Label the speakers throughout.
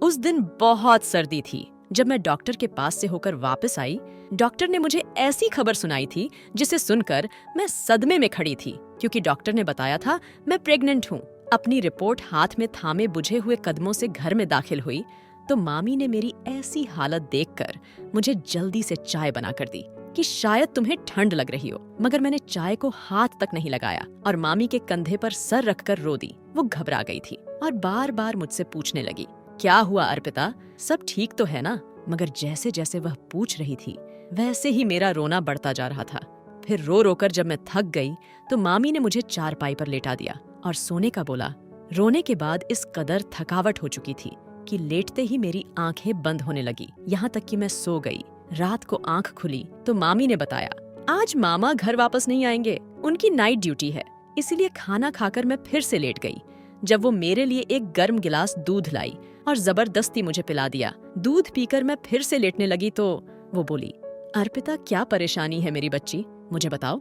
Speaker 1: उस दिन बहुत सर्दी थी। जब मैं डॉक्टर के पास से होकर वापस आई, डॉक्टर ने मुझे ऐसी खबर सुनाई थी जिसे सुनकर मैं सदमे में खड़ी थी, क्योंकि डॉक्टर ने बताया था मैं प्रेग्नेंट हूँ। अपनी रिपोर्ट हाथ में थामे बुझे हुए कदमों से घर में दाखिल हुई तो मामी ने मेरी ऐसी हालत देखकर मुझे जल्दी से चाय बना कर दी कि शायद तुम्हें ठंड लग रही हो। मगर मैंने चाय को हाथ तक नहीं लगाया और मामी के कंधे पर सर रखकर रो दी। वो घबरा गई थी और बार बार मुझसे पूछने लगी, क्या हुआ अर्पिता, सब ठीक तो है ना? मगर जैसे जैसे वह पूछ रही थी वैसे ही मेरा रोना बढ़ता जा रहा था। फिर रो रोकर जब मैं थक गई तो मामी ने मुझे चारपाई पर लेटा दिया और सोने का बोला। रोने के बाद इस कदर थकावट हो चुकी थी कि लेटते ही मेरी आंखें बंद होने लगी, यहाँ तक कि मैं सो गई। रात को आंख खुली तो मामी ने बताया, आज मामा घर वापस नहीं आएंगे, उनकी नाइट ड्यूटी है। इसीलिए खाना खाकर मैं फिर से लेट गई। जब वो मेरे लिए एक गर्म गिलास दूध लाई और जबरदस्ती मुझे पिला दिया। दूध पीकर मैं फिर से लेटने लगी तो वो बोली, अर्पिता क्या परेशानी है मेरी बच्ची, मुझे बताओ,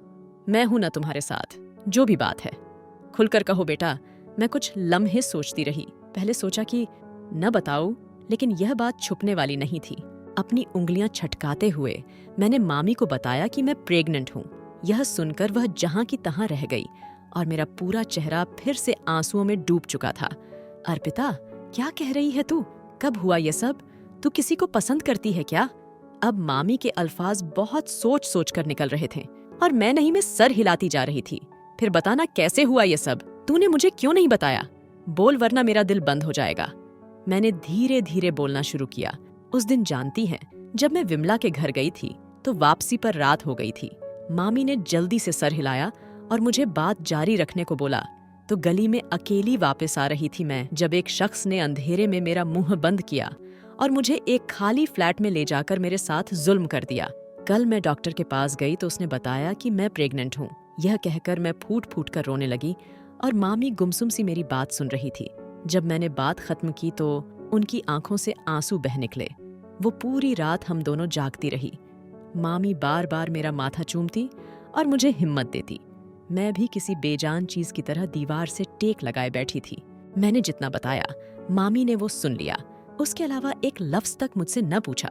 Speaker 1: मैं हूं ना तुम्हारे साथ, जो भी बात है खुलकर कहो बेटा। मैं कुछ लम्हे सोचती रही। पहले सोचा कि न बताऊं, लेकिन यह बात छुपने वाली नहीं थी। अपनी उंगलियां छटकाते हुए मैंने मामी को बताया कि मैं प्रेग्नेंट हूँ। यह सुनकर वह जहां की तहां रह गई और मेरा पूरा चेहरा फिर से आंसुओं में डूब चुका था। अर्पिता, क्या कह रही है तू? कब हुआ ये सब? तू किसी को पसंद करती है क्या? अब मामी के अल्फाज बहुत सोच सोच कर निकल रहे थे और मैं नहीं में सर हिलाती जा रही थी। फिर बताना कैसे हुआ ये सब? तूने मुझे क्यों नहीं बताया? बोल, वरना मेरा दिल बंद हो जाएगा। मैंने धीरे धीरे बोलना शुरू किया। उस दिन जानती हैं, जब मैं विमला के घर गई थी तो वापसी पर रात हो गई थी। मामी ने जल्दी से सर हिलाया और मुझे बात जारी रखने को बोला तो गली में अकेली वापस आ रही थी मैं, जब एक शख्स ने अंधेरे में मेरा मुंह बंद किया और मुझे एक खाली फ्लैट में ले जाकर मेरे साथ जुल्म कर दिया। कल मैं डॉक्टर के पास गई तो उसने बताया कि मैं प्रेग्नेंट हूँ। यह कहकर मैं फूट फूट कर रोने लगी और मामी गुमसुम सी मेरी बात सुन रही थी। जब मैंने बात खत्म की तो उनकी आंखों से आंसू बह निकले। वो पूरी रात हम दोनों जागती रही। मामी बार बार मेरा माथा चूमती और मुझे हिम्मत देती। मैं भी किसी बेजान चीज की तरह दीवार से टेक लगाए बैठी थी। मैंने जितना बताया मामी ने वो सुन लिया। उसके अलावा एक लफ्ज तक मुझसे न पूछा,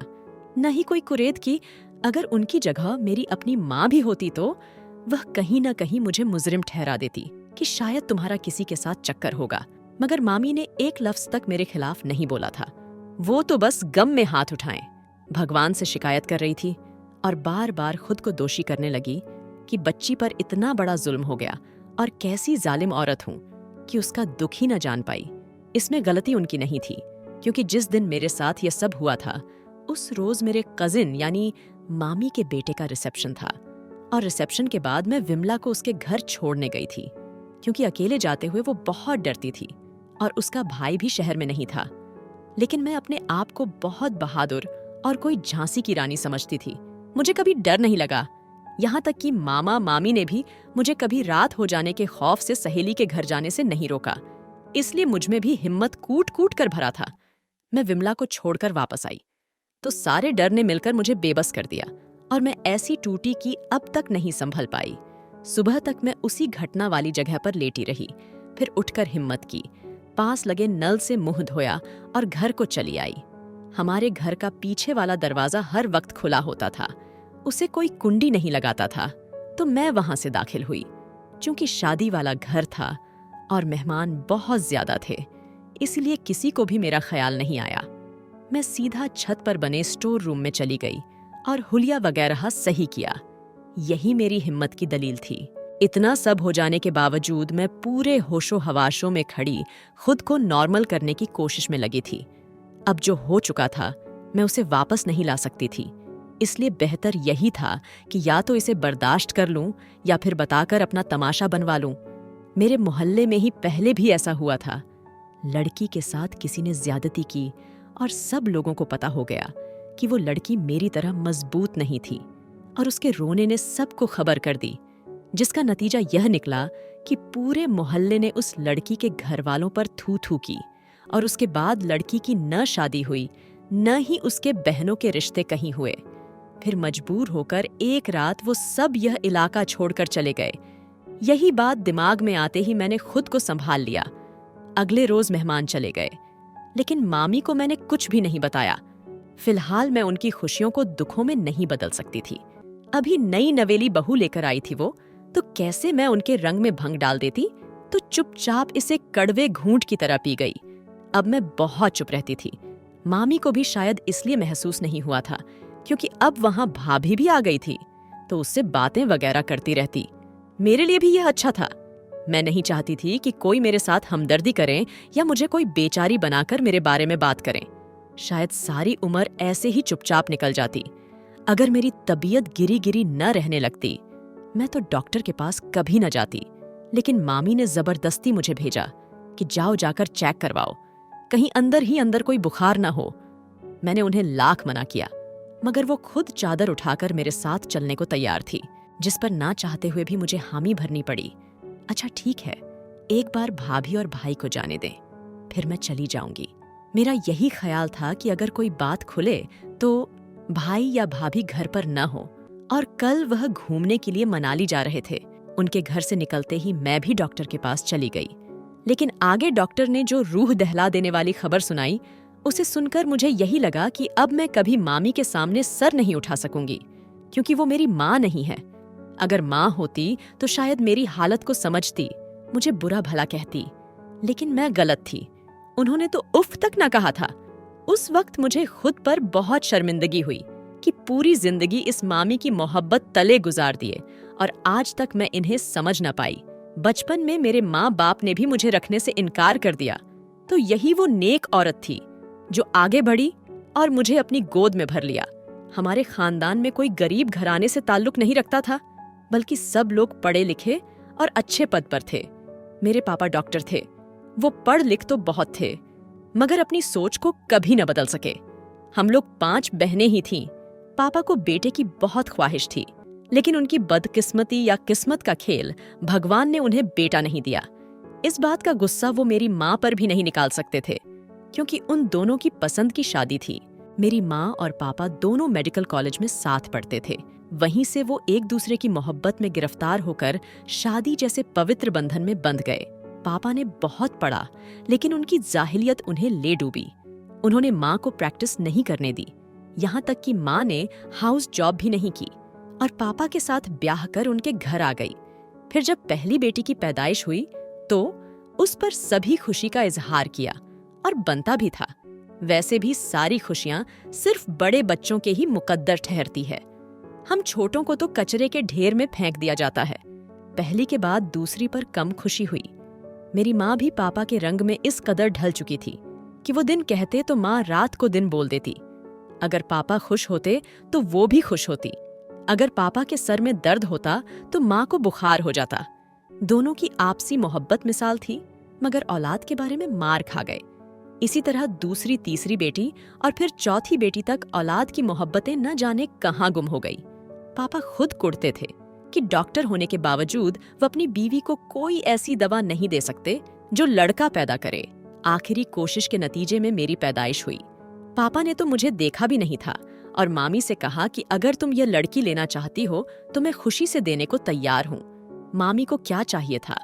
Speaker 1: न ही कोई कुरेद की अगर उनकी जगह मेरी अपनी माँ भी होती तो वह कहीं न कहीं मुझे मुजरिम ठहरा देती कि शायद तुम्हारा किसी के साथ चक्कर होगा। मगर मामी ने एक लफ्ज तक मेरे खिलाफ नहीं बोला था। वो तो बस गम में हाथ उठाएं भगवान से शिकायत कर रही थी और बार बार खुद को दोषी करने लगी कि बच्ची पर इतना बड़ा जुल्म हो गया और कैसी जालिम औरत हूं कि उसका दुख ही न जान पाई। इसमें गलती उनकी नहीं थी, क्योंकि जिस दिन मेरे साथ यह सब हुआ था उस रोज मेरे कजिन यानी मामी के बेटे का रिसेप्शन था और रिसेप्शन के बाद मैं विमला को उसके घर छोड़ने गई थी, क्योंकि अकेले जाते हुए वो बहुत डरती थी और उसका भाई भी शहर में नहीं था। लेकिन मैं अपने आप को बहुत बहादुर और कोई झांसी की रानी समझती थी। मुझे कभी डर नहीं लगा, यहाँ तक कि मामा मामी ने भी मुझे कभी रात हो जाने के खौफ से सहेली के घर जाने से नहीं रोका। इसलिए मुझमें भी हिम्मत कूट कूट कर भरा था। मैं विमला को छोड़कर वापस आई तो सारे डर ने मिलकर मुझे बेबस कर दिया और मैं ऐसी टूटी कि अब तक नहीं संभल पाई। सुबह तक मैं उसी घटना वाली जगह पर लेटी रही। फिर उठकर हिम्मत की, पास लगे नल से मुंह धोया और घर को चली आई। हमारे घर का पीछे वाला दरवाजा हर वक्त खुला होता था, उसे कोई कुंडी नहीं लगाता था, तो मैं वहां से दाखिल हुई। चूंकि शादी वाला घर था और मेहमान बहुत ज्यादा थे, इसलिए किसी को भी मेरा ख्याल नहीं आया। मैं सीधा छत पर बने स्टोर रूम में चली गई और हुलिया वगैरह सही किया। यही मेरी हिम्मत की दलील थी। इतना सब हो जाने के बावजूद मैं पूरे होशो हवाशों में खड़ी खुद को नॉर्मल करने की कोशिश में लगी थी। अब जो हो चुका था मैं उसे वापस नहीं ला सकती थी, इसलिए बेहतर यही था कि या तो इसे बर्दाश्त कर लूं या फिर बताकर अपना तमाशा बनवा लूं। मेरे मोहल्ले में ही पहले भी ऐसा हुआ था। लड़की के साथ किसी ने ज्यादती की और सब लोगों को पता हो गया कि वो लड़की मेरी तरह मजबूत नहीं थी और उसके रोने ने सबको खबर कर दी, जिसका नतीजा यह निकला कि पूरे मोहल्ले ने उस लड़की के घर वालों पर थू थू की और उसके बाद लड़की की न शादी हुई न ही उसके बहनों के रिश्ते कहीं हुए। फिर मजबूर होकर एक रात वो सब यह इलाका छोड़कर चले गए। यही बात दिमाग में आते ही मैंने खुद को संभाल लिया। अगले रोज मेहमान चले गए। लेकिन मामी को मैंने कुछ भी नहीं बताया। फिलहाल मैं उनकी खुशियों को दुखों में नहीं बदल सकती थी। अभी नई नवेली बहू लेकर आई थी वो, तो कैसे मैं उनके रंग में भंग डाल देती? तो चुपचाप इसे कड़वे घूंट की तरह पी गई। अब मैं बहुत चुप रहती थी। मामी को भी शायद इसलिए महसूस नहीं हुआ था क्योंकि अब वहां भाभी भी आ गई थी, तो उससे बातें वगैरह करती रहती। मेरे लिए भी यह अच्छा था। मैं नहीं चाहती थी कि कोई मेरे साथ हमदर्दी करे या मुझे कोई बेचारी बनाकर मेरे बारे में बात करें। शायद सारी उम्र ऐसे ही चुपचाप निकल जाती अगर मेरी तबीयत गिरी गिरी न रहने लगती। मैं तो डॉक्टर के पास कभी न जाती, लेकिन मामी ने जबरदस्ती मुझे भेजा कि जाओ जाकर चेक करवाओ, कहीं अंदर ही अंदर कोई बुखार ना हो। मैंने उन्हें लाख मना किया, मगर वो खुद चादर उठाकर मेरे साथ चलने को तैयार थी, जिस पर ना चाहते हुए भी मुझे हामी भरनी पड़ी। अच्छा ठीक है, एक बार भाभी और भाई को जाने दें, फिर मैं चली जाऊंगी। मेरा यही ख्याल था कि अगर कोई बात खुले तो भाई या भाभी घर पर न हो। और कल वह घूमने के लिए मनाली जा रहे थे। उनके घर से निकलते ही मैं भी डॉक्टर के पास चली गई। लेकिन आगे डॉक्टर ने जो रूह दहला देने वाली खबर सुनाई, उसे सुनकर मुझे यही लगा कि अब मैं कभी मामी के सामने सर नहीं उठा सकूंगी, क्योंकि वो मेरी माँ नहीं है। अगर माँ होती तो शायद मेरी हालत को समझती, मुझे बुरा भला कहती, लेकिन मैं गलत थी। उन्होंने तो उफ तक ना कहा था। उस वक्त मुझे खुद पर बहुत शर्मिंदगी हुई कि पूरी जिंदगी इस मामी की मोहब्बत तले गुजार दिए और आज तक मैं इन्हें समझ न पाई। बचपन में मेरे माँ बाप ने भी मुझे रखने से इनकार कर दिया, तो यही वो नेक औरत थी जो आगे बढ़ी और मुझे अपनी गोद में भर लिया। हमारे खानदान में कोई गरीब घराने से ताल्लुक नहीं रखता था, बल्कि सब लोग पढ़े लिखे और अच्छे पद पर थे। मेरे पापा डॉक्टर थे। वो पढ़ लिख तो बहुत थे, मगर अपनी सोच को कभी न बदल सके। हम लोग 5 बहनें ही थीं। पापा को बेटे की बहुत ख्वाहिश थी, लेकिन उनकी बदकिस्मती या किस्मत का खेल, भगवान ने उन्हें बेटा नहीं दिया। इस बात का गुस्सा वो मेरी माँ पर भी नहीं निकाल सकते थे, क्योंकि उन दोनों की पसंद की शादी थी। मेरी माँ और पापा दोनों मेडिकल कॉलेज में साथ पढ़ते थे। वहीं से वो एक दूसरे की मोहब्बत में गिरफ्तार होकर शादी जैसे पवित्र बंधन में बंध गए। पापा ने बहुत पढ़ा, लेकिन उनकी जाहिलियत उन्हें ले डूबी। उन्होंने माँ को प्रैक्टिस नहीं करने दी, यहाँ तक कि माँ ने हाउस जॉब भी नहीं की और पापा के साथ ब्याह कर उनके घर आ गई। फिर जब पहली बेटी की पैदाइश हुई तो उस पर सभी खुशी का इजहार किया, और बनता भी था। वैसे भी सारी खुशियां सिर्फ बड़े बच्चों के ही मुकद्दर ठहरती है। हम छोटों को तो कचरे के ढेर में फेंक दिया जाता है। पहली के बाद दूसरी पर कम खुशी हुई। मेरी माँ भी पापा के रंग में इस कदर ढल चुकी थी कि वो दिन कहते तो माँ रात को दिन बोल देती। अगर पापा खुश होते तो वो भी खुश होती। अगर पापा के सर में दर्द होता तो माँ को बुखार हो जाता। दोनों की आपसी मोहब्बत मिसाल थी, मगर औलाद के बारे में मार खा गए। इसी तरह दूसरी तीसरी बेटी और फिर चौथी बेटी तक औलाद की मोहब्बतें न जाने कहाँ गुम हो गई। पापा खुद कुढ़ते थे कि डॉक्टर होने के बावजूद वो अपनी बीवी को कोई ऐसी दवा नहीं दे सकते जो लड़का पैदा करे। आखिरी कोशिश के नतीजे में मेरी पैदाइश हुई। पापा ने तो मुझे देखा भी नहीं था और मामी से कहा कि अगर तुम ये लड़की लेना चाहती हो तो मैं खुशी से देने को तैयार हूँ। मामी को क्या चाहिए था?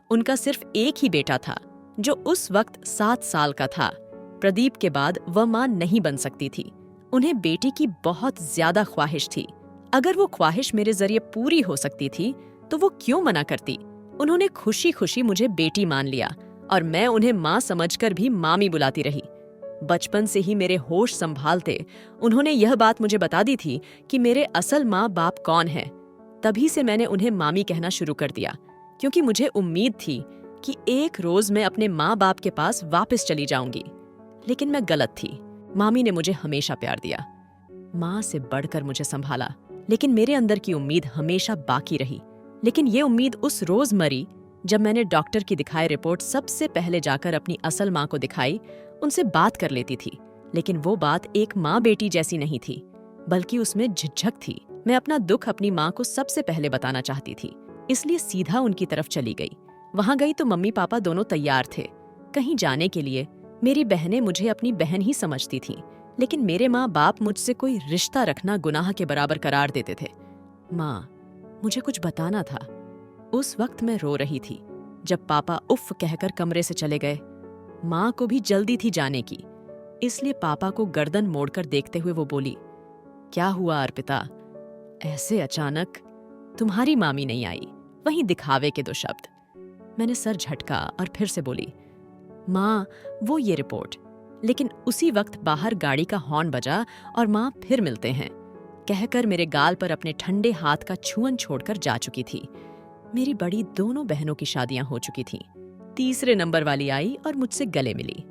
Speaker 1: उनका सिर्फ एक ही बेटा था, जो उस वक्त 7 साल का था। प्रदीप के बाद वह माँ नहीं बन सकती थी। उन्हें बेटी की बहुत ज्यादा ख्वाहिश थी। अगर वो ख्वाहिश मेरे जरिए पूरी हो सकती थी तो वो क्यों मना करती? उन्होंने खुशी खुशी मुझे बेटी मान लिया और मैं उन्हें माँ समझकर भी मामी बुलाती रही। बचपन से ही मेरे होश संभालते उन्होंने यह बात मुझे बता दी थी कि मेरे असल माँ बाप कौन है। तभी से मैंने उन्हें मामी कहना शुरू कर दिया, क्योंकि मुझे उम्मीद थी कि एक रोज मैं अपने माँ बाप के पास वापस चली जाऊंगी। लेकिन मैं गलत थी। मामी ने मुझे हमेशा प्यार दिया, माँ से बढ़कर मुझे संभाला, लेकिन मेरे अंदर की उम्मीद हमेशा बाकी रही। लेकिन ये उम्मीद उस रोज मरी जब मैंने डॉक्टर की दिखाई रिपोर्ट सबसे पहले जाकर अपनी असल माँ को दिखाई। उनसे बात कर लेती थी, लेकिन वो बात एक माँ बेटी जैसी नहीं थी, बल्कि उसमें झिझक थी। मैं अपना दुख अपनी माँ को सबसे पहले बताना चाहती थी, इसलिए सीधा उनकी तरफ चली गई। वहां गई तो मम्मी पापा दोनों तैयार थे कहीं जाने के लिए। मेरी बहनें मुझे अपनी बहन ही समझती थीं, लेकिन मेरे माँ बाप मुझसे कोई रिश्ता रखना गुनाह के बराबर करार देते थे। माँ, मुझे कुछ बताना था। उस वक्त मैं रो रही थी जब पापा उफ कहकर कमरे से चले गए। माँ को भी जल्दी थी जाने की, इसलिए पापा को गर्दन मोड़कर देखते हुए वो बोली, क्या हुआ अर्पिता, ऐसे अचानक? तुम्हारी मामी नहीं आई, वहीं दिखावे के 2 शब्द। मैंने सर झटका और फिर से बोली, माँ वो ये रिपोर्ट। लेकिन उसी वक्त बाहर गाड़ी का हॉर्न बजा और माँ फिर मिलते हैं कहकर मेरे गाल पर अपने ठंडे हाथ का छुअन छोड़कर जा चुकी थी। मेरी बड़ी दोनों बहनों की शादियां हो चुकी थीं। तीसरे नंबर वाली आई और मुझसे गले मिली।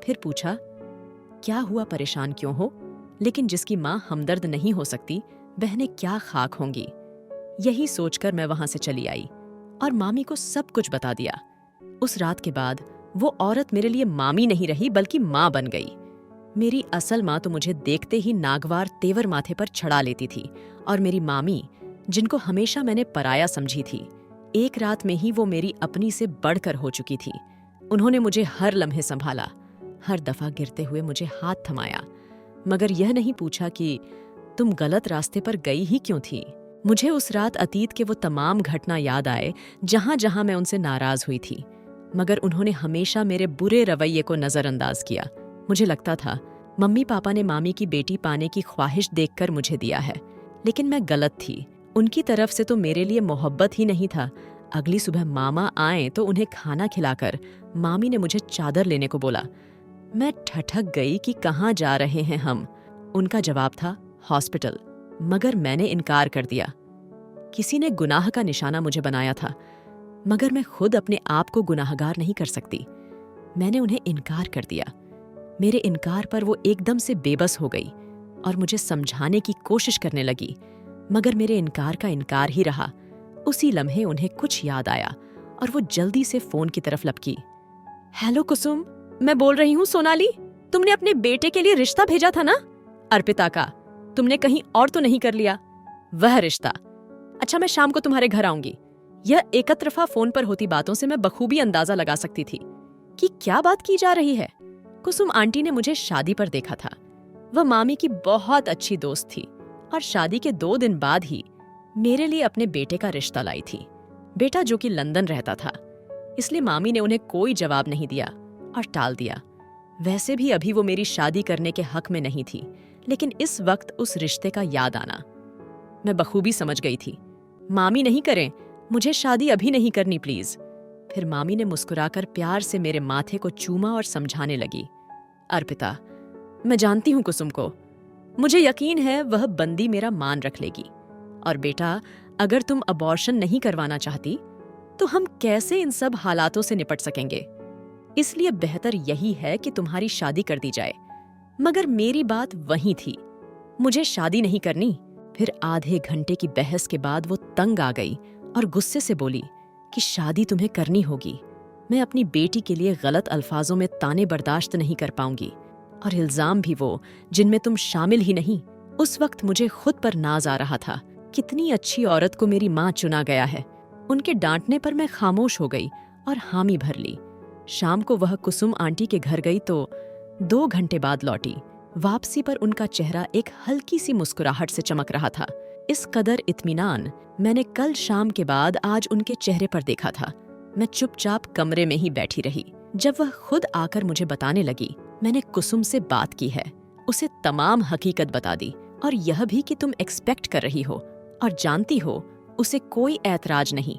Speaker 1: फिर पूछा, क्या हुआ, परेशान क्यों हो? लेकिन जिसकी माँ हमदर्द नहीं हो सकती, बहनें क्या खाक होंगी। यही सोचकर मैं वहां से चली आई और मामी को सब कुछ बता दिया। उस रात के बाद वो औरत मेरे लिए मामी नहीं रही बल्कि माँ बन गई। मेरी असल माँ तो मुझे देखते ही नागवार तेवर माथे पर चढ़ा लेती थी, और मेरी मामी, जिनको हमेशा मैंने पराया समझी थी, एक रात में ही वो मेरी अपनी से बढ़कर हो चुकी थी। उन्होंने मुझे हर लम्हे संभाला, हर दफा गिरते हुए मुझे हाथ थमाया, मगर यह नहीं पूछा कि तुम गलत रास्ते पर गई ही क्यों थी। मुझे उस रात अतीत के वो तमाम घटना याद आए जहां जहां मैं उनसे नाराज हुई थी, मगर उन्होंने हमेशा मेरे बुरे रवैये को नजरअंदाज किया। मुझे लगता था मम्मी पापा ने मामी की बेटी पाने की ख्वाहिश देखकर मुझे दिया है, लेकिन मैं गलत थी। उनकी तरफ से तो मेरे लिए मोहब्बत ही नहीं था। अगली सुबह मामा आए तो उन्हें खाना खिलाकर मामी ने मुझे चादर लेने को बोला। मैं ठठक गई कि कहाँ जा रहे हैं हम। उनका जवाब था हॉस्पिटल, मगर मैंने इनकार कर दिया। किसी ने गुनाह का निशाना मुझे बनाया था, मगर मैं खुद अपने आप को गुनाहगार नहीं कर सकती। मैंने उन्हें इनकार कर दिया। मेरे इनकार पर वो एकदम से बेबस हो गई और मुझे समझाने की कोशिश करने लगी, मगर मेरे इनकार का इनकार ही रहा। उसी लम्हे उन्हें कुछ याद आया और वो जल्दी से फोन की तरफ लपकी। हेलो कुसुम, मैं बोल रही हूँ सोनाली। तुमने अपने बेटे के लिए रिश्ता भेजा था ना? अर्पिता का। तुमने कहीं और तो नहीं कर लिया? वह रिश्ता। अच्छा, मैं शाम को तुम्हारे घर आऊंगी। यह एकतरफा फोन पर होती बातों से मैं बखूबी अंदाजा लगा सकती थी कि क्या बात की जा रही है। कुसुम आंटी ने मुझे शादी पर देखा था। वह मामी की बहुत अच्छी दोस्त थी और शादी के 2 दिन बाद ही मेरे लिए अपने बेटे का रिश्ता लाई थी। बेटा जो कि लंदन रहता था, इसलिए मामी ने उन्हें कोई जवाब नहीं दिया और टाल दिया। वैसे भी अभी वो मेरी शादी करने के हक में नहीं थी, लेकिन इस वक्त उस रिश्ते का याद आना, मैं बखूबी समझ गई थी। मामी नहीं करें, मुझे शादी अभी नहीं करनी प्लीज। फिर मामी ने मुस्कुराकर प्यार से मेरे माथे को चूमा और समझाने लगी। अर्पिता, मैं जानती हूँ कुसुम को। मुझे यकीन है वह बंदी मेरा मान रख लेगी। और बेटा, अगर तुम अबॉर्शन नहीं करवाना चाहती तो हम कैसे इन सब हालातों से निपट सकेंगे? इसलिए बेहतर यही है कि तुम्हारी शादी कर दी जाए। मगर मेरी बात वहीं थी, मुझे शादी नहीं करनी। फिर आधे घंटे की बहस के बाद वो तंग आ गई और गुस्से से बोली कि शादी तुम्हें करनी होगी। मैं अपनी बेटी के लिए गलत अल्फाजों में ताने बर्दाश्त नहीं कर पाऊंगी, और इल्जाम भी वो जिनमें तुम शामिल ही नहीं। उस वक्त मुझे खुद पर नाज आ रहा था। कितनी अच्छी औरत को मेरी माँ चुना गया है। उनके डांटने पर मैं खामोश हो गई और हामी भर ली। शाम को वह कुसुम आंटी के घर गई तो 2 घंटे बाद लौटी। वापसी पर उनका चेहरा एक हल्की सी मुस्कुराहट से चमक रहा था। इस कदर इत्मीनान मैंने कल शाम के बाद आज उनके चेहरे पर देखा था। मैं चुपचाप कमरे में ही बैठी रही। जब वह खुद आकर मुझे बताने लगी, मैंने कुसुम से बात की है, उसे तमाम हकीकत बता दी, और यह भी कि तुम एक्सपेक्ट कर रही हो और जानती हो उसे कोई ऐतराज नहीं।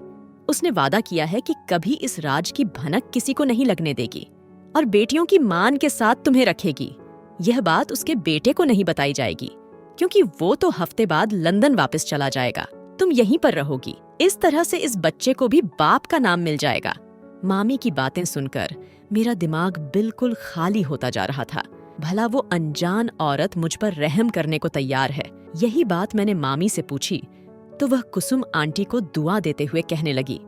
Speaker 1: उसने वादा किया है कि कभी इस राज की भनक किसी को नहीं लगने देगी और बेटियों की मान के साथ तुम्हें रखेगी। यह बात उसके बेटे को नहीं बताई जाएगी, क्योंकि वो तो हफ्ते बाद लंदन वापस चला जाएगा। तुम यहीं पर रहोगी। इस तरह से इस बच्चे को भी बाप का नाम मिल जाएगा। मामी की बातें सुनकर मेरा दिमाग बिल्कुल खाली होता जा रहा था। भला वो अनजान औरत मुझ पर रहम करने को तैयार है। यही बात मैंने मामी से पूछी तो वह कुसुम आंटी को दुआ देते हुए कहने लगी,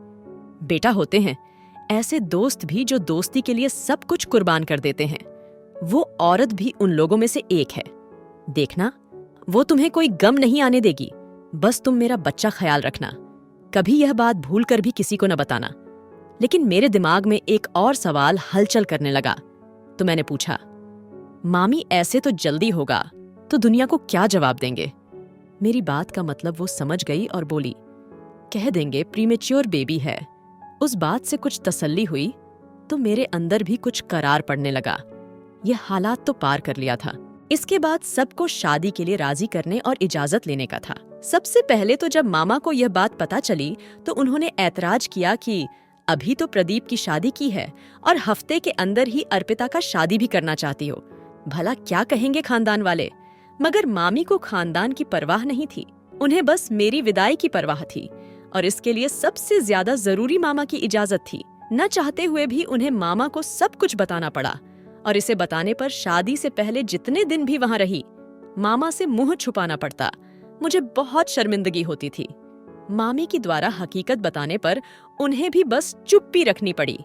Speaker 1: बेटा, होते हैं ऐसे दोस्त भी जो दोस्ती के लिए सब कुछ कुर्बान कर देते हैं। वो औरत भी उन लोगों में से एक है। देखना, वो तुम्हें कोई गम नहीं आने देगी। बस तुम मेरा बच्चा ख्याल रखना। कभी यह बात भूल कर भी किसी को न बताना। लेकिन मेरे दिमाग में एक और सवाल हलचल करने लगा, तो मैंने पूछा, मामी ऐसे तो जल्दी होगा तो दुनिया को क्या जवाब देंगे? मेरी बात का मतलब वो समझ गई और बोली, कह देंगे प्रीमेच्योर बेबी है। उस बात से कुछ तसल्ली हुई तो मेरे अंदर भी कुछ करार पड़ने लगा। यह हालात तो पार कर लिया था। इसके बाद सबको शादी के लिए राजी करने और इजाजत लेने का था। सबसे पहले तो जब मामा को यह बात पता चली तो उन्होंने ऐतराज किया कि अभी तो प्रदीप की शादी की है और हफ्ते के अंदर ही अर्पिता का शादी भी करना चाहती हो, भला क्या कहेंगे खानदान वाले। मगर मामी को खानदान की परवाह नहीं थी, उन्हें बस मेरी विदाई की परवाह थी और इसके लिए सबसे ज्यादा जरूरी मामा की इजाजत थी। न चाहते हुए भी उन्हें मामा को सब कुछ बताना पड़ा और इसे बताने पर शादी से पहले जितने दिन भी वहां रही, मामा से मुंह छुपाना पड़ता। मुझे बहुत शर्मिंदगी होती थी। मामी की द्वारा हकीकत बताने पर उन्हें भी बस चुप्पी रखनी पड़ी।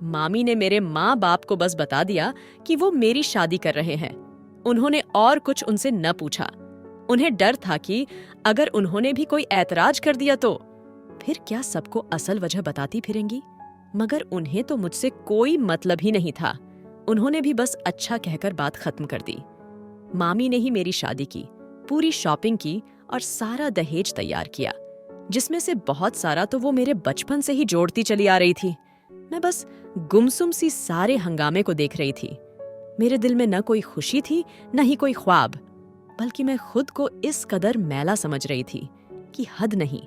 Speaker 1: मामी ने मेरे माँ बाप को बस बता दिया कि वो मेरी शादी कर रहे हैं। उन्होंने और कुछ उनसे न पूछा। उन्हें डर था कि अगर उन्होंने भी कोई ऐतराज कर दिया तो फिर क्या सबको असल वजह बताती फिरेंगी। मगर उन्हें तो मुझसे कोई मतलब ही नहीं था। उन्होंने भी बस अच्छा कहकर बात खत्म कर दी। मामी ने ही मेरी शादी की, पूरी शॉपिंग की और सारा दहेज तैयार किया, जिसमें से बहुत सारा तो वो मेरे बचपन से ही जोड़ती चली आ रही थी। मैं बस गुमसुम सी सारे हंगामे को देख रही थी। मेरे दिल में न कोई खुशी थी न ही कोई ख्वाब, बल्कि मैं खुद को इस कदर मैला समझ रही थी कि हद नहीं।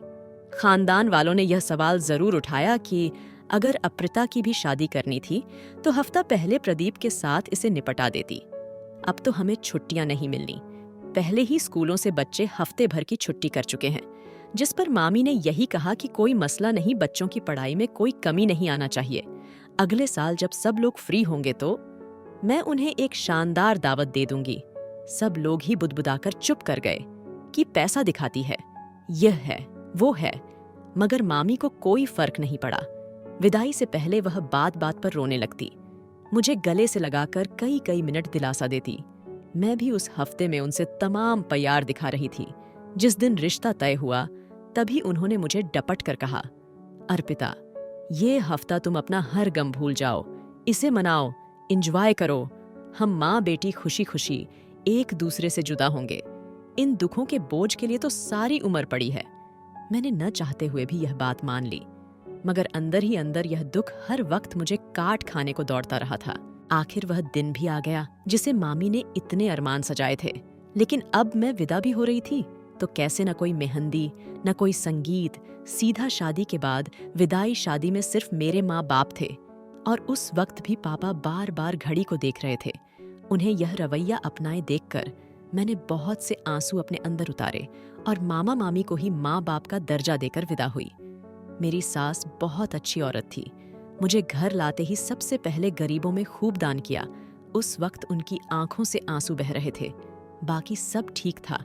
Speaker 1: खानदान वालों ने यह सवाल जरूर उठाया कि अगर अप्रिता की भी शादी करनी थी तो हफ्ता पहले प्रदीप के साथ इसे निपटा देती। अब तो हमें छुट्टियां नहीं मिलनी। पहले ही स्कूलों से बच्चे हफ्ते भर की छुट्टी कर चुके हैं, जिस पर मामी ने यही कहा कि कोई मसला नहीं, बच्चों की पढ़ाई में कोई कमी नहीं आना चाहिए। अगले साल जब सब लोग फ्री होंगे तो मैं उन्हें एक शानदार दावत दे दूंगी। सब लोग ही बुदबुदाकर चुप कर गए कि पैसा दिखाती है, यह है, वो है। मगर मामी को कोई फर्क नहीं पड़ा। विदाई से पहले वह बात बात पर रोने लगती, मुझे गले से लगाकर कई कई मिनट दिलासा देती। मैं भी उस हफ्ते में उनसे तमाम प्यार दिखा रही थी। जिस दिन रिश्ता तय हुआ तभी उन्होंने मुझे डपट कर कहा, अर्पिता, ये हफ्ता तुम अपना हर गम भूल जाओ, इसे मनाओ, एंजॉय करो। हम माँ बेटी खुशी खुशी एक दूसरे से जुदा होंगे। इन दुखों के बोझ के लिए तो सारी उम्र पड़ी है। मैंने न चाहते हुए भी यह बात मान ली, मगर अंदर ही अंदर यह दुख हर वक्त मुझे काट खाने को दौड़ता रहा था। आखिर वह दिन भी आ गया जिसे मामी ने इतने अरमान सजाए थे। लेकिन अब मैं विदा भी हो रही थी तो कैसे न कोई मेहंदी, न कोई संगीत। सीधा शादी के बाद विदाई शादी में सिर्फ मेरे माँ बाप थे और उस वक्त भी पापा बार बार घड़ी को देख रहे थे। उन्हें यह रवैया अपनाए देखकर मैंने बहुत से आंसू अपने अंदर उतारे और मामा मामी को ही माँ बाप का दर्जा देकर विदा हुई। मेरी सास बहुत अच्छी औरत थी। मुझे घर लाते ही सबसे पहले गरीबों में खूब दान किया। उस वक्त उनकी आंखों से आंसू बह रहे थे। बाकी सब ठीक था,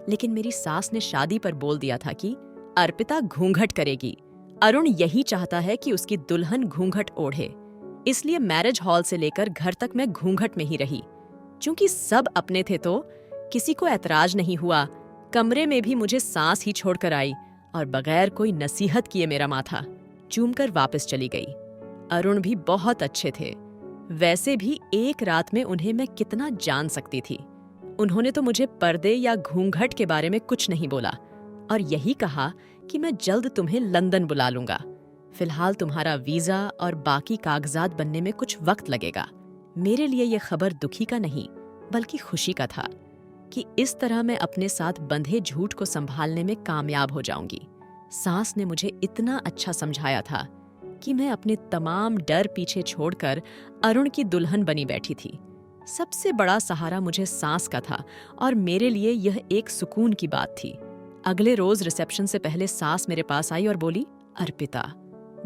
Speaker 1: लेकिन मेरी सास ने शादी पर बोल दिया था कि अर्पिता घूंघट करेगी। अरुण यही चाहता है कि उसकी दुल्हन घूंघट ओढ़े, इसलिए मैरिज हॉल से लेकर घर तक मैं घूंघट में ही रही। चूंकि सब अपने थे तो किसी को ऐतराज नहीं हुआ। कमरे में भी मुझे सांस ही छोड़कर आई और बगैर कोई नसीहत किए मेरा माथा चूमकर वापस चली गई। अरुण भी बहुत अच्छे थे। वैसे भी एक रात में उन्हें मैं कितना जान सकती थी। उन्होंने तो मुझे पर्दे या घूंघट के बारे में कुछ नहीं बोला और यही कहा कि मैं जल्द तुम्हें लंदन बुला लूंगा। फिलहाल तुम्हारा वीजा और बाकी कागजात बनने में कुछ वक्त लगेगा। मेरे लिए यह खबर दुखी का नहीं बल्कि खुशी का था कि इस तरह मैं अपने साथ बंधे झूठ को संभालने में कामयाब हो जाऊंगी। सास ने मुझे इतना अच्छा समझाया था कि मैं अपने तमाम डर पीछे छोड़कर अरुण की दुल्हन बनी बैठी थी। सबसे बड़ा सहारा मुझे सास का था और मेरे लिए यह एक सुकून की बात थी। अगले रोज रिसेप्शन से पहले सास मेरे पास आई और बोली, अर्पिता,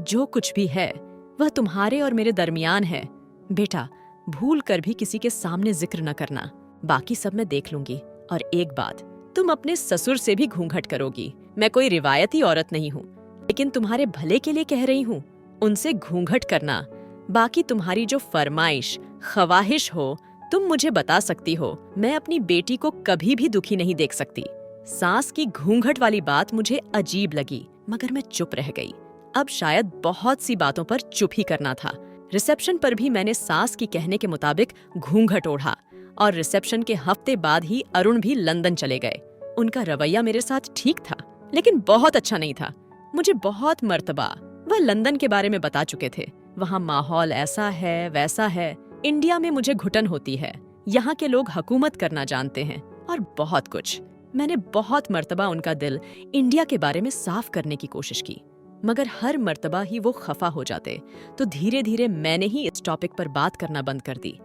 Speaker 1: जो कुछ भी है वह तुम्हारे और मेरे दरमियान है। बेटा, भूल कर भी किसी के सामने जिक्र न करना। बाकी सब मैं देख लूंगी। और एक बात, तुम अपने ससुर से भी घूंघट करोगी। मैं कोई रिवायती औरत नहीं हूँ, लेकिन तुम्हारे भले के लिए कह रही हूँ, उनसे घूंघट करना। बाकी तुम्हारी जो फरमाइश ख्वाहिश हो तुम मुझे बता सकती हो। मैं अपनी बेटी को कभी भी दुखी नहीं देख सकती। सास की घूंघट वाली बात मुझे अजीब लगी, मगर मैं चुप रह गई। अब शायद बहुत सी बातों पर चुप ही करना था। रिसेप्शन पर भी मैंने सास की कहने के मुताबिक घूंघट ओढ़ा और रिसेप्शन के हफ्ते बाद ही अरुण भी लंदन चले गए। उनका रवैया मेरे साथ ठीक था, लेकिन बहुत अच्छा नहीं था। मुझे बहुत मर्तबा वह लंदन के बारे में बता चुके थे। वहाँ माहौल ऐसा है वैसा है। इंडिया में मुझे घुटन होती है, यहाँ के लोग हुकूमत करना जानते हैं और बहुत कुछ। मैंने बहुत मर्तबा उनका दिल इंडिया के बारे में साफ करने की कोशिश की, मगर हर मर्तबा ही वो खफा हो जाते। तो धीरे धीरे मैंने ही इस टॉपिक पर बात करना बंद कर दी।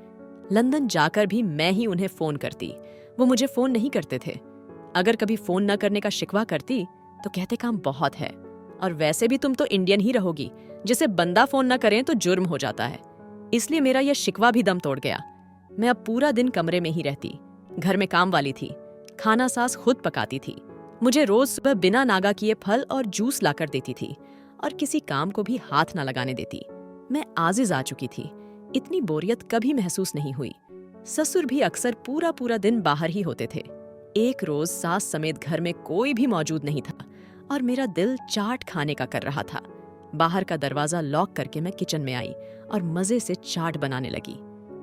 Speaker 1: लंदन जाकर भी मैं ही उन्हें फ़ोन करती, वो मुझे फ़ोन नहीं करते थे। अगर कभी फ़ोन न करने का शिकवा करती तो कहते काम बहुत है, और वैसे भी तुम तो इंडियन ही रहोगी, जिसे बंदा फ़ोन न करें तो जुर्म हो जाता है। इसलिए मेरा यह शिकवा भी दम तोड़ गया। मैं अब पूरा दिन कमरे में ही रहती। घर में काम वाली थी, खाना सास खुद पकाती थी। मुझे रोज सुबह बिना नागा किए फल और जूस लाकर देती थी और किसी काम को भी हाथ ना लगाने देती। मैं आजिज आ चुकी थी, इतनी बोरियत कभी महसूस नहीं हुई। ससुर भी अक्सर पूरा पूरा दिन बाहर ही होते थे। एक रोज सास समेत घर में कोई भी मौजूद नहीं था और मेरा दिल चाट खाने का कर रहा था। बाहर का दरवाजा लॉक करके मैं किचन में आई और मजे से चाट बनाने लगी।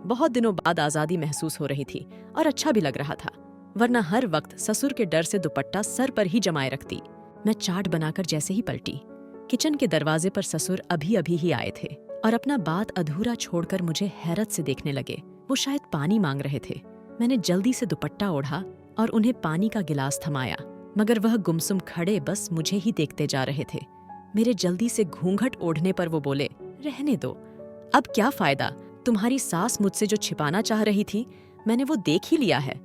Speaker 1: बहुत दिनों बाद आज़ादी महसूस हो रही थी और अच्छा भी लग रहा था, वरना हर वक्त ससुर के डर से दुपट्टा सर पर ही जमाए रखती। मैं चाट बनाकर जैसे ही पलटी, किचन के दरवाजे पर ससुर अभी अभी ही आए थे और अपना बात अधूरा छोड़कर मुझे हैरत से देखने लगे। वो शायद पानी मांग रहे थे। मैंने जल्दी से दुपट्टा ओढ़ा और उन्हें पानी का गिलास थमाया, मगर वह गुमसुम खड़े बस मुझे ही देखते जा रहे थे। मेरे जल्दी से घूंघट ओढ़ने पर वो बोले, रहने दो, अब क्या फायदा, तुम्हारी सास मुझसे जो छिपाना चाह रही थी मैंने वो देख ही लिया है।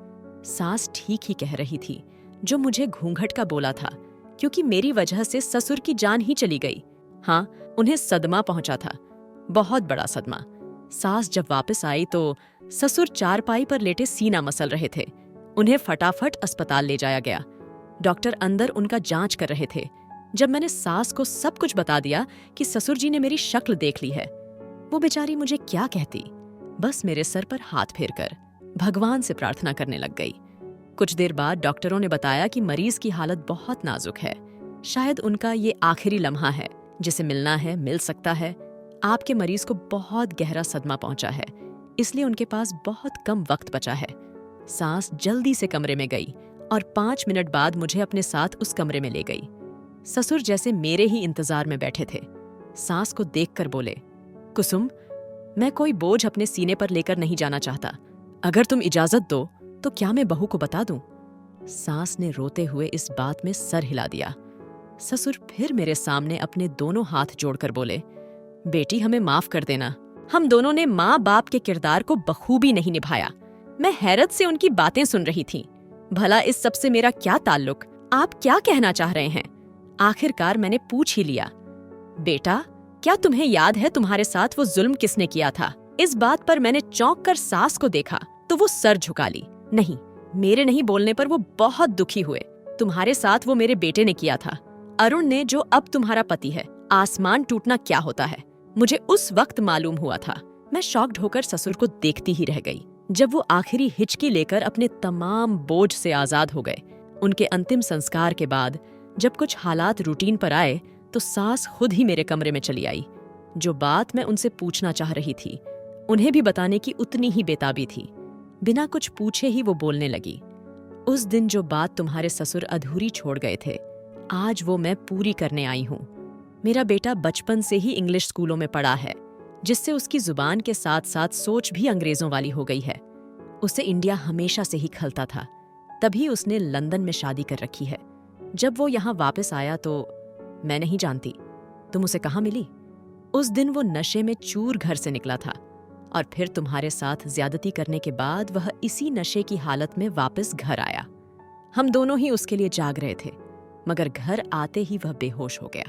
Speaker 1: सास ठीक ही कह रही थी जो मुझे घूंघट का बोला था, क्योंकि मेरी वजह से ससुर की जान ही चली गई। हाँ, उन्हें सदमा पहुंचा था, बहुत बड़ा सदमा। सास जब वापस आई तो ससुर चारपाई पर लेटे सीना मसल रहे थे। उन्हें फटाफट अस्पताल ले जाया गया। डॉक्टर अंदर उनका जांच कर रहे थे। जब मैंने सास को सब कुछ बता दिया कि ससुर जी ने मेरी शक्ल देख ली है, वो बेचारी मुझे क्या कहती, बस मेरे सर पर हाथ फेरकर भगवान से प्रार्थना करने लग गई। कुछ देर बाद डॉक्टरों ने बताया कि मरीज की हालत बहुत नाजुक है, शायद उनका ये आखिरी लम्हा है, जिसे मिलना है मिल सकता है। आपके मरीज को बहुत गहरा सदमा पहुंचा है, इसलिए उनके पास बहुत कम वक्त बचा है। सास जल्दी से कमरे में गई और 5 मिनट बाद मुझे अपने साथ उस कमरे में ले गई। ससुर जैसे मेरे ही इंतजार में बैठे थे। सास को देखकर बोले, कुसुम, मैं कोई बोझ अपने सीने पर लेकर नहीं जाना चाहता। अगर तुम इजाजत दो तो क्या मैं बहू को बता दूं? सास ने रोते हुए इस बात में सर हिला दिया। ससुर फिर मेरे सामने अपने दोनों हाथ जोड़कर बोले, बेटी हमें माफ कर देना, हम दोनों ने माँ बाप के किरदार को बखूबी नहीं निभाया। मैं हैरत से उनकी बातें सुन रही थी। भला इस सब से मेरा क्या ताल्लुक? आप क्या कहना चाह रहे हैं? आखिरकार मैंने पूछ ही लिया, बेटा क्या तुम्हें याद है तुम्हारे साथ वो जुल्म किसने किया था? इस बात पर मैंने चौंक कर सास को देखा तो वो सर झुका ली। नहीं, मेरे नहीं बोलने पर वो बहुत दुखी हुए। तुम्हारे साथ वो मेरे बेटे ने किया था, अरुण ने, जो अब तुम्हारा पति है। आसमान टूटना क्या होता है, मुझे उस वक्त मालूम हुआ था। मैं शॉक्ड होकर ससुर को देखती ही रह गई। जब वो आखिरी हिचकी लेकर अपने तमाम बोझ से आजाद हो गए, उनके अंतिम संस्कार के बाद जब कुछ हालात रूटीन पर आए तो सास खुद ही मेरे कमरे में चली आई। जो बात मैं उनसे पूछना चाह रही थी उन्हें भी बताने की उतनी ही बेताबी थी। बिना कुछ पूछे ही वो बोलने लगी, उस दिन जो बात तुम्हारे ससुर अधूरी छोड़ गए थे, आज वो मैं पूरी करने आई हूँ। मेरा बेटा बचपन से ही इंग्लिश स्कूलों में पढ़ा है, जिससे उसकी जुबान के साथ साथ सोच भी अंग्रेजों वाली हो गई है। उसे इंडिया हमेशा से ही खलता था, तभी उसने लंदन में शादी कर रखी है। जब वो यहाँ वापस आया तो मैं नहीं जानती तुम उसे कहाँ मिली। उस दिन वो नशे में चूर घर से निकला था और फिर तुम्हारे साथ ज्यादती करने के बाद वह इसी नशे की हालत में वापस घर आया। हम दोनों ही उसके लिए जाग रहे थे, मगर घर आते ही वह बेहोश हो गया।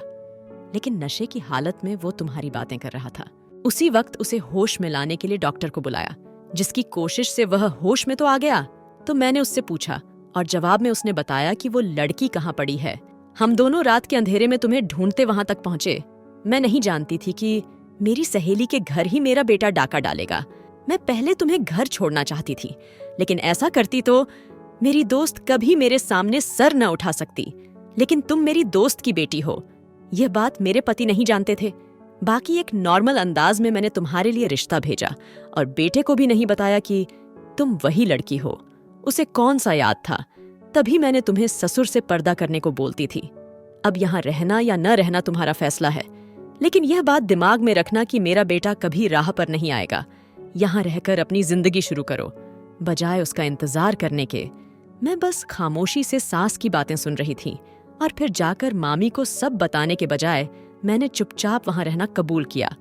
Speaker 1: लेकिन नशे की हालत में वो तुम्हारी बातें कर रहा था। उसी वक्त उसे होश में लाने के लिए डॉक्टर को बुलाया, जिसकी कोशिश से वह होश में तो आ गया। तो मैंने उससे पूछा और जवाब में उसने बताया कि वो लड़की कहाँ पड़ी है। हम दोनों रात के अंधेरे में तुम्हें ढूंढते वहां तक पहुंचे। मैं नहीं जानती थी कि मेरी सहेली के घर ही मेरा बेटा डाका डालेगा। मैं पहले तुम्हें घर छोड़ना चाहती थी, लेकिन ऐसा करती तो मेरी दोस्त कभी मेरे सामने सर न उठा सकती। लेकिन तुम मेरी दोस्त की बेटी हो, यह बात मेरे पति नहीं जानते थे। बाकी एक नॉर्मल अंदाज में मैंने तुम्हारे लिए रिश्ता भेजा और बेटे को भी नहीं बताया कि तुम वही लड़की हो। उसे कौन सा याद था? तभी मैंने तुम्हें ससुर से पर्दा करने को बोलती थी। अब यहाँ रहना या न रहना तुम्हारा फैसला है, लेकिन यह बात दिमाग में रखना कि मेरा बेटा कभी राह पर नहीं आएगा। यहाँ रहकर अपनी जिंदगी शुरू करो, बजाय उसका इंतजार करने के। मैं बस खामोशी से सास की बातें सुन रही थी और फिर जाकर मामी को सब बताने के बजाय मैंने चुपचाप वहां रहना कबूल किया।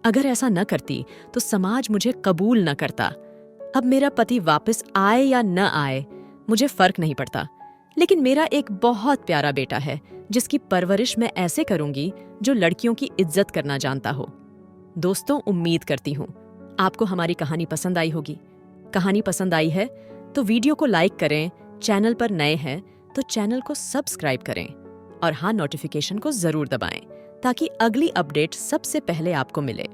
Speaker 1: अगर ऐसा न करती तो समाज मुझे कबूल न करता। अब मेरा पति वापस आए या न आए मुझे फर्क नहीं पड़ता, लेकिन मेरा एक बहुत प्यारा बेटा है जिसकी परवरिश मैं ऐसे करूंगी जो लड़कियों की इज्जत करना जानता हो। दोस्तों, उम्मीद करती हूँ आपको हमारी कहानी पसंद आई होगी। कहानी पसंद आई है तो वीडियो को लाइक करें, चैनल पर नए हैं तो चैनल को सब्सक्राइब करें और हाँ, नोटिफिकेशन को जरूर दबाएं ताकि अगली अपडेट सबसे पहले आपको मिले।